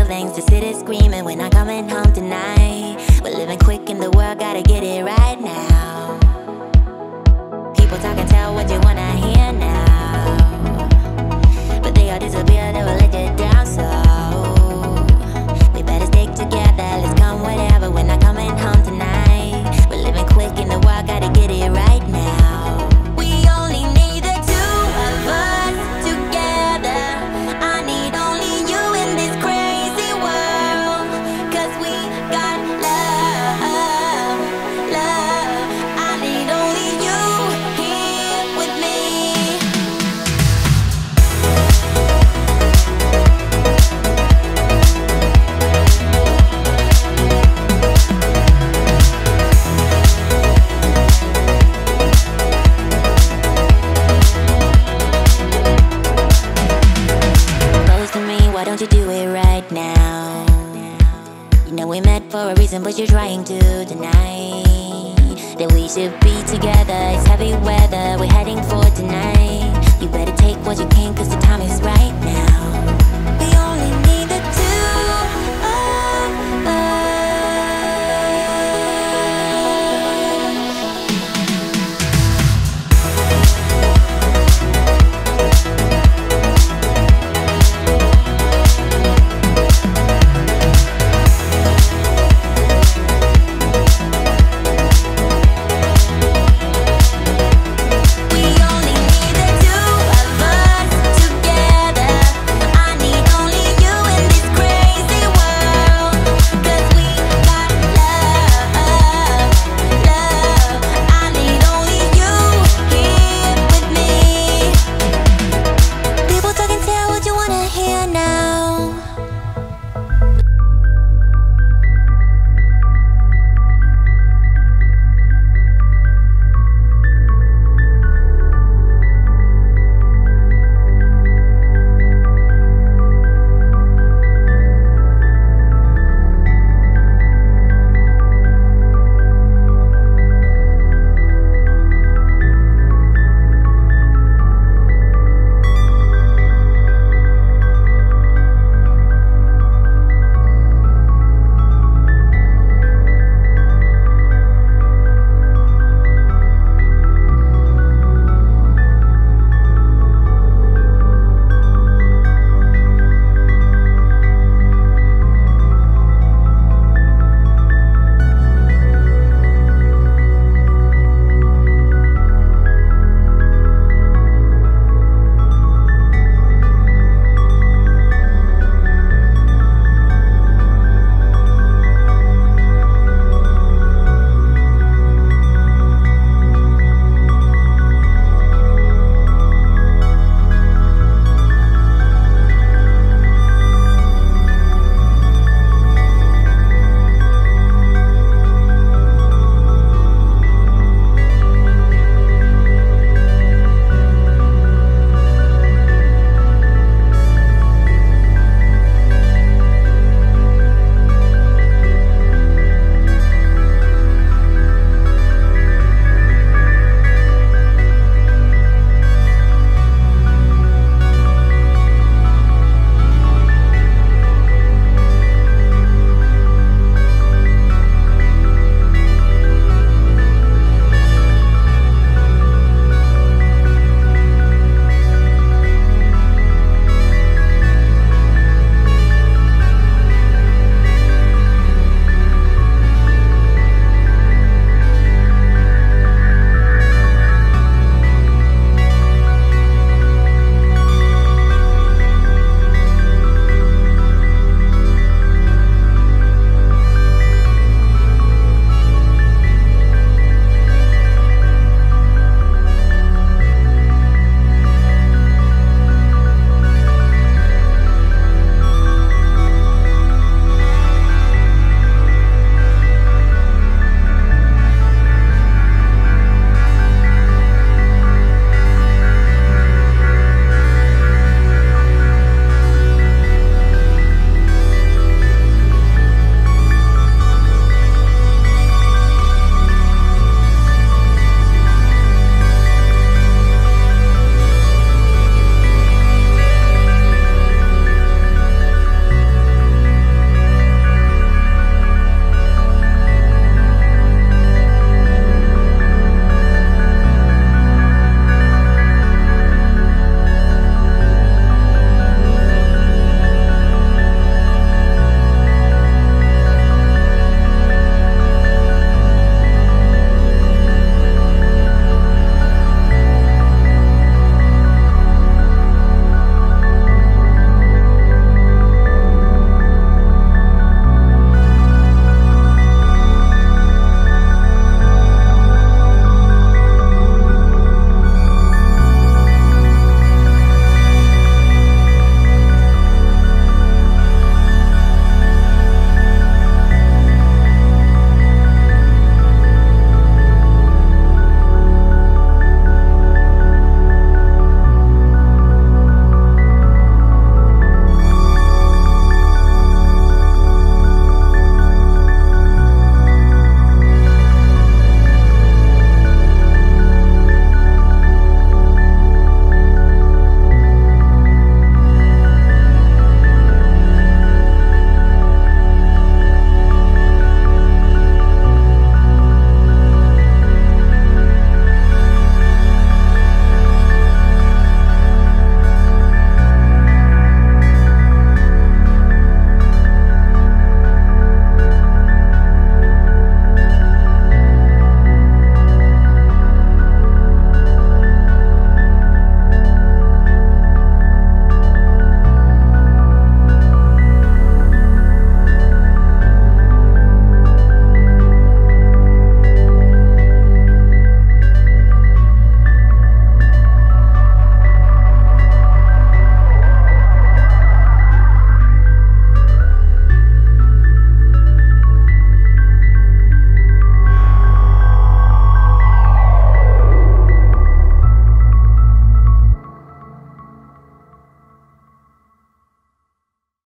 feelings, the city screaming when I'm coming home tonight. We're living quick in the world, gotta get it right now. People talk and tell what you wanna hear now, but they all disappear, they will let you down. So we better stick together, let's come whatever when I'm coming home tonight. We're living quick in the world, gotta get it right now. We only need the two of us together. I need only you in this crazy world, 'cause we got love, love. I need only you here with me. Close to me, why don't you do it right now? You know we met for a reason, but you're trying to deny that we should be together. It's heavy weather, we're heading for tonight. You better take what you can, 'cause the time is right now.